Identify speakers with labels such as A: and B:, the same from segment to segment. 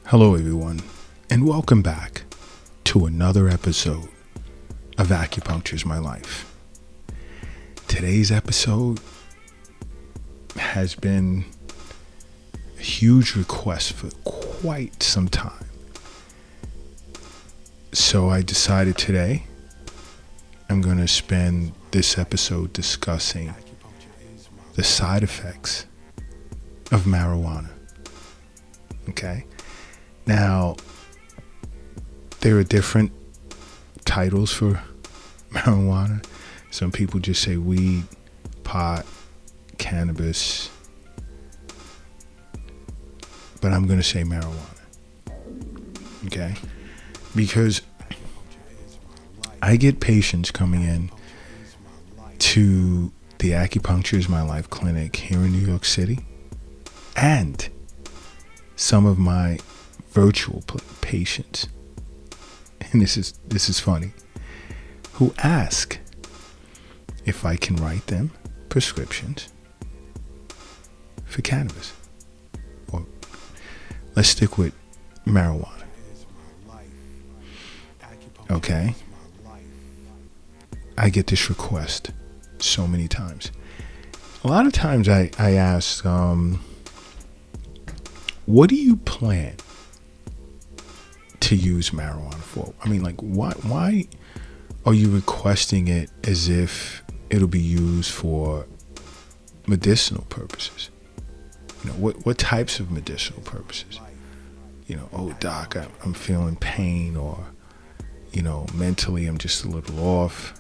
A: Hello, everyone, and welcome back to another episode of Acupuncture's My Life. Today's episode has been a huge request for quite some time. So I decided today I'm going to spend this episode discussing the side effects of marijuana. Okay? Now, there are different titles for marijuana. Some people just say weed, pot, cannabis. But I'm going to say marijuana. Okay? Because I get patients coming in to the Acupuncture is My Life clinic here in New York City, and some of my virtual patients, and this is funny, who ask if I can write them prescriptions for cannabis, or let's stick with marijuana. Okay, I get this request so many times. A lot of times I ask, what do you plan to use marijuana for? I mean, like, why are you requesting it as if it'll be used for medicinal purposes? You know, what types of medicinal purposes? You know, oh, doc, I'm feeling pain, or, you know, mentally I'm just a little off.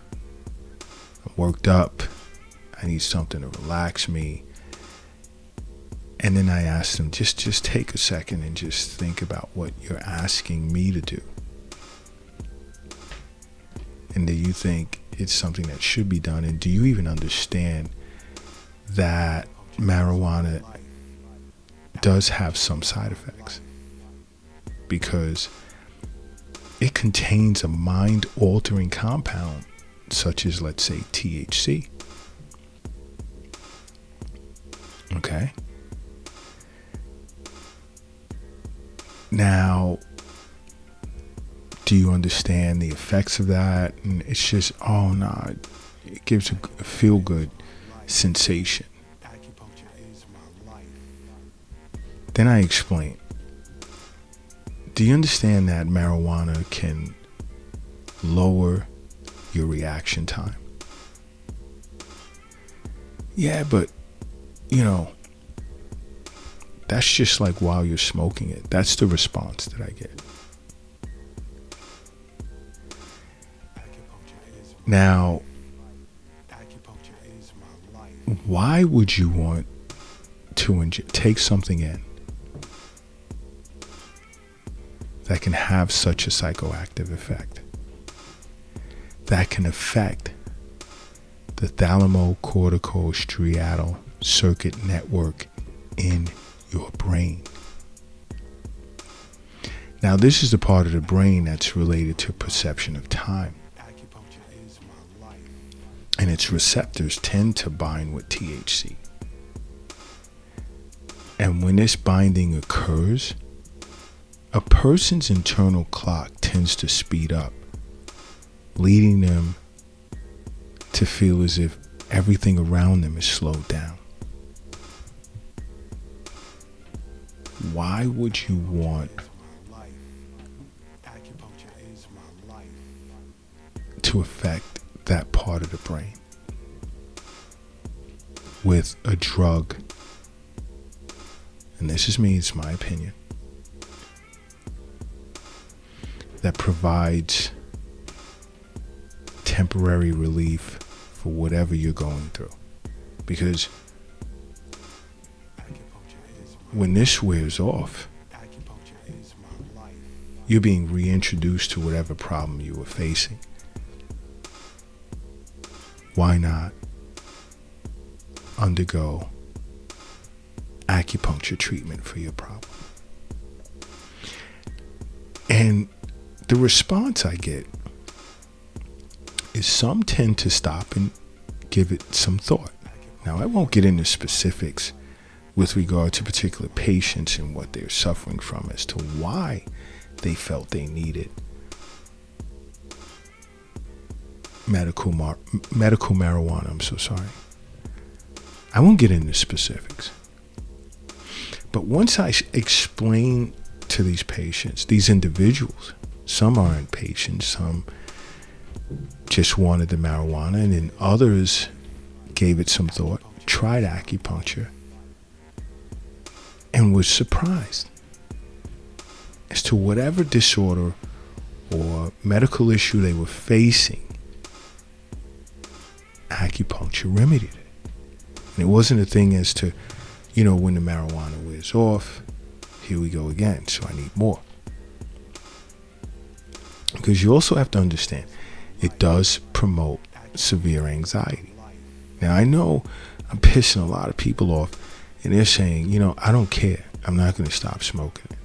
A: I'm worked up. I need something to relax me. And then I ask them, just take a second and just think about what you're asking me to do. And do you think it's something that should be done? And do you even understand that marijuana does have some side effects? Because it contains a mind-altering compound, such as, let's say, THC. Okay? Now, do you understand the effects of that? And it's just, oh no, it gives a feel-good sensation. Then I explain. Do you understand that marijuana can lower your reaction time? Yeah, but, you know, that's just like while you're smoking it. That's the response that I get. Now, why would you want to take something in that can have such a psychoactive effect, that can affect the thalamocorticostriatal circuit network in your brain? Now, this is the part of the brain that's related to perception of time, and its receptors tend to bind with THC. And when this binding occurs, a person's internal clock tends to speed up, leading them to feel as if everything around them is slowed down. Why would you want to affect that part of the brain with a drug? And this is me, it's my opinion, that provides temporary relief for whatever you're going through. Because when this wears off, you're being reintroduced to whatever problem you were facing. Why not undergo acupuncture treatment for your problem? And the response I get is some tend to stop and give it some thought. Now, I won't get into specifics with regard to particular patients and what they're suffering from as to why they felt they needed medical marijuana. I'm so sorry. I won't get into specifics. But once I explain to these patients, these individuals, some aren't patients, some just wanted the marijuana, and then others gave it some thought, tried acupuncture, and was surprised as to whatever disorder or medical issue they were facing, acupuncture remedied it. And it wasn't a thing as to, when the marijuana wears off, here we go again, so I need more. Because you also have to understand, it does promote severe anxiety. Now, I know I'm pissing a lot of people off, and they're saying, I don't care. I'm not going to stop smoking it.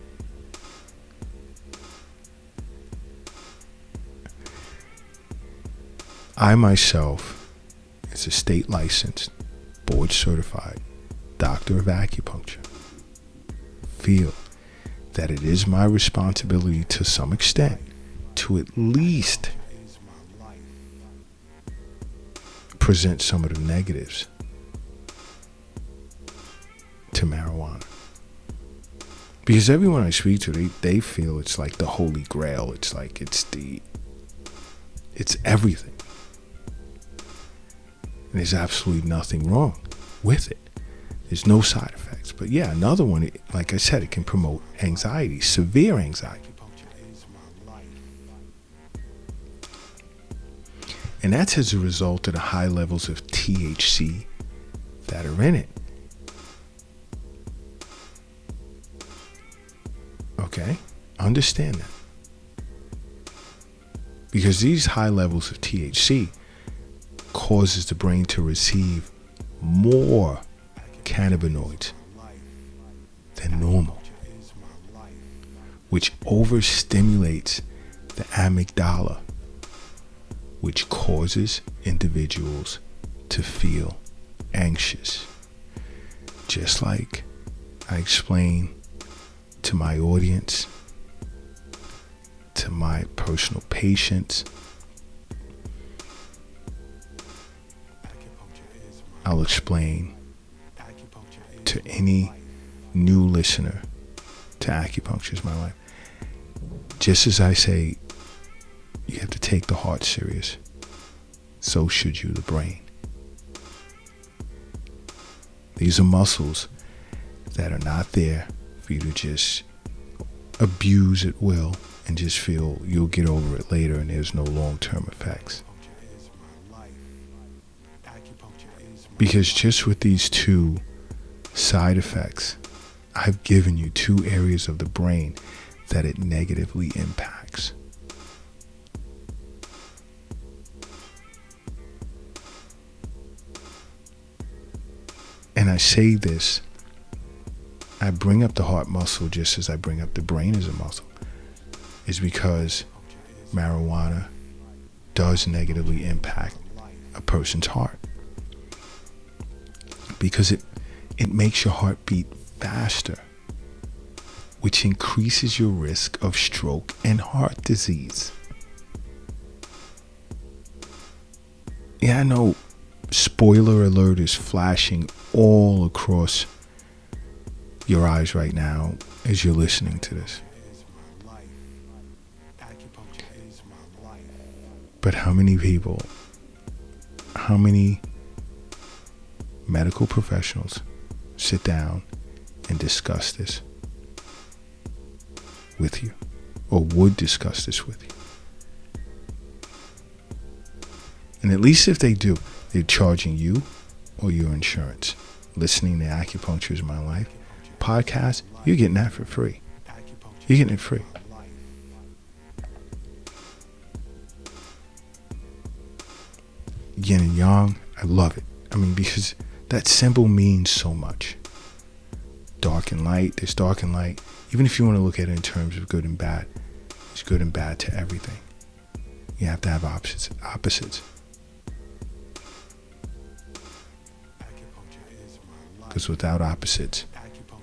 A: I myself, as a state licensed, board certified doctor of acupuncture, feel that it is my responsibility to some extent to at least present some of the negatives to marijuana. Because everyone I speak to, they feel it's like the holy grail. It's like it's everything. And there's absolutely nothing wrong with it. There's no side effects. But yeah, another one, like I said, it can promote anxiety, severe anxiety. And that's as a result of the high levels of THC that are in it. Okay? Understand that. Because these high levels of THC causes the brain to receive more cannabinoids than normal, which overstimulates the amygdala, which causes individuals to feel anxious. Just like I explain to my audience, to my personal patients, I'll explain to any new listener to Acupuncture is My Life. Just as I say, you have to take the heart serious, so should you the brain. These are muscles that are not there for you to just abuse at will and just feel you'll get over it later and there's no long-term effects. Because just with these two side effects, I've given you two areas of the brain that it negatively impacts. And I say this, I bring up the heart muscle just as I bring up the brain as a muscle, is because marijuana does negatively impact a person's heart. Because it makes your heart beat faster, which increases your risk of stroke and heart disease. Yeah, I know, spoiler alert is flashing all across your eyes right now as you're listening to this. But how many people, how many medical professionals sit down and discuss this with you, or would discuss this with you? And at least if they do, they're charging you or your insurance. Listening to Acupuncture is My Life podcast, you're getting that for free. You're getting it free. Yin and Yang, I love it. I mean, because that symbol means so much. Dark and light, there's dark and light. Even if you want to look at it in terms of good and bad, there's good and bad to everything. You have to have opposites. because without opposites,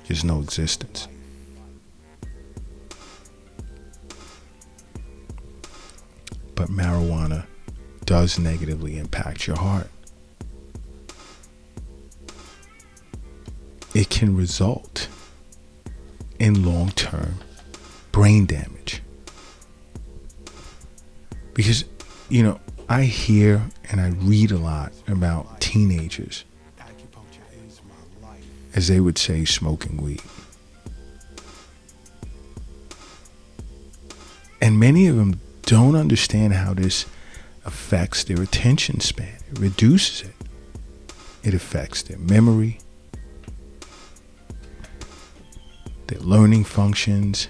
A: there's no existence. But marijuana does negatively impact your heart. It can result in long-term brain damage. Because, I hear and I read a lot about teenagers, as they would say, smoking weed. And many of them don't understand how this affects their attention span. It reduces it. It affects their memory, their learning functions,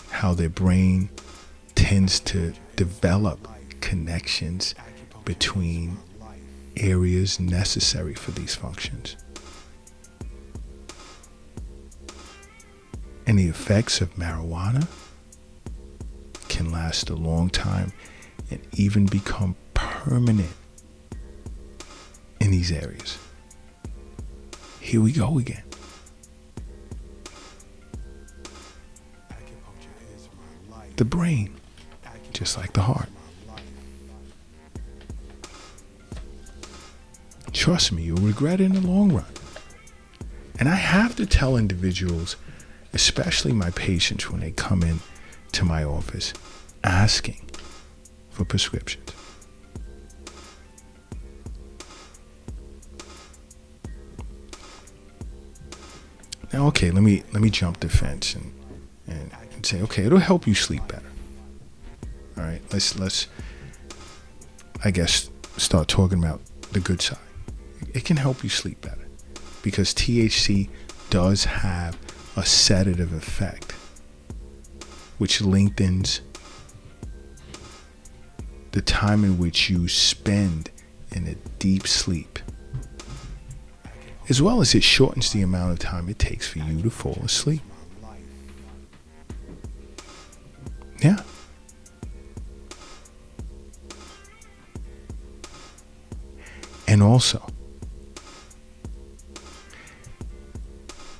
A: how their brain tends to develop connections between areas necessary for these functions. And the effects of marijuana can last a long time and even become permanent in these areas. Here we go again. The brain, just like the heart. Trust me, you'll regret it in the long run. And I have to tell individuals, especially my patients when they come in to my office asking for prescriptions. Now, okay, let me jump the fence and say, okay, it'll help you sleep better. All right, let's I guess start talking about the good side. It can help you sleep better because THC does have a sedative effect, which lengthens the time in which you spend in a deep sleep, as well as it shortens the amount of time it takes for you to fall asleep. Yeah. And also,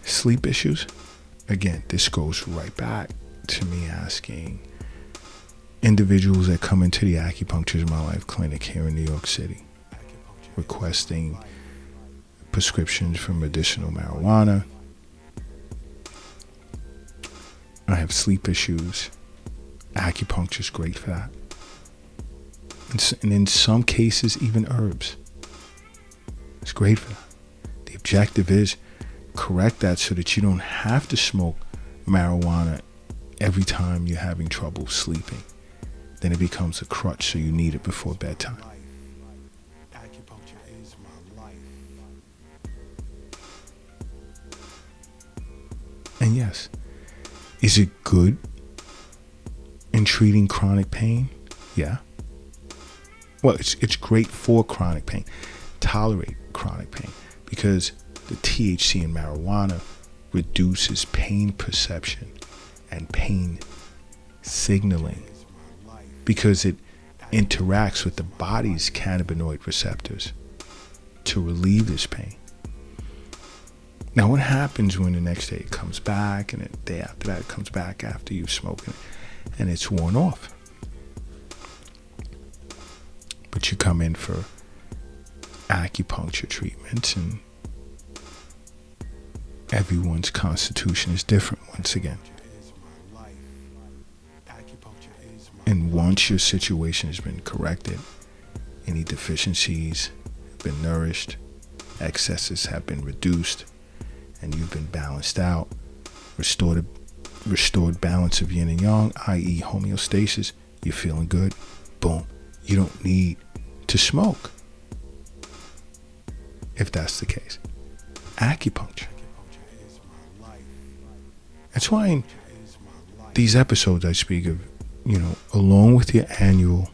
A: sleep issues. Again, this goes right back to me asking individuals that come into the Acupuncture is My Life clinic here in New York City, requesting prescriptions for medicinal marijuana. I have sleep issues. Acupuncture is great for that. And in some cases, even herbs. It's great for that. The objective is correct that so that you don't have to smoke marijuana every time you're having trouble sleeping. Then it becomes a crutch, so you need it before bedtime. And yes, is it good in treating chronic pain? Yeah. Well, it's great for chronic pain. Tolerate chronic pain because the THC in marijuana reduces pain perception and pain signaling because it interacts with the body's cannabinoid receptors to relieve this pain. Now, what happens when the next day it comes back and the day after that it comes back after you've smoked it and it's worn off? But you come in for acupuncture treatments and everyone's constitution is different once again. And once your situation has been corrected, any deficiencies have been nourished, excesses have been reduced, and you've been balanced out, restored balance of yin and yang, i.e. homeostasis, you're feeling good, boom. You don't need to smoke if that's the case. Acupuncture. That's why in these episodes I speak of, along with your annual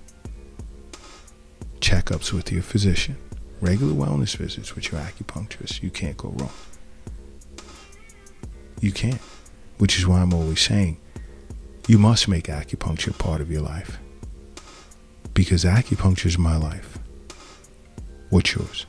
A: checkups with your physician, regular wellness visits with your acupuncturist, you can't go wrong. You can't. Which is why I'm always saying, you must make acupuncture part of your life. Because acupuncture is my life. What's yours?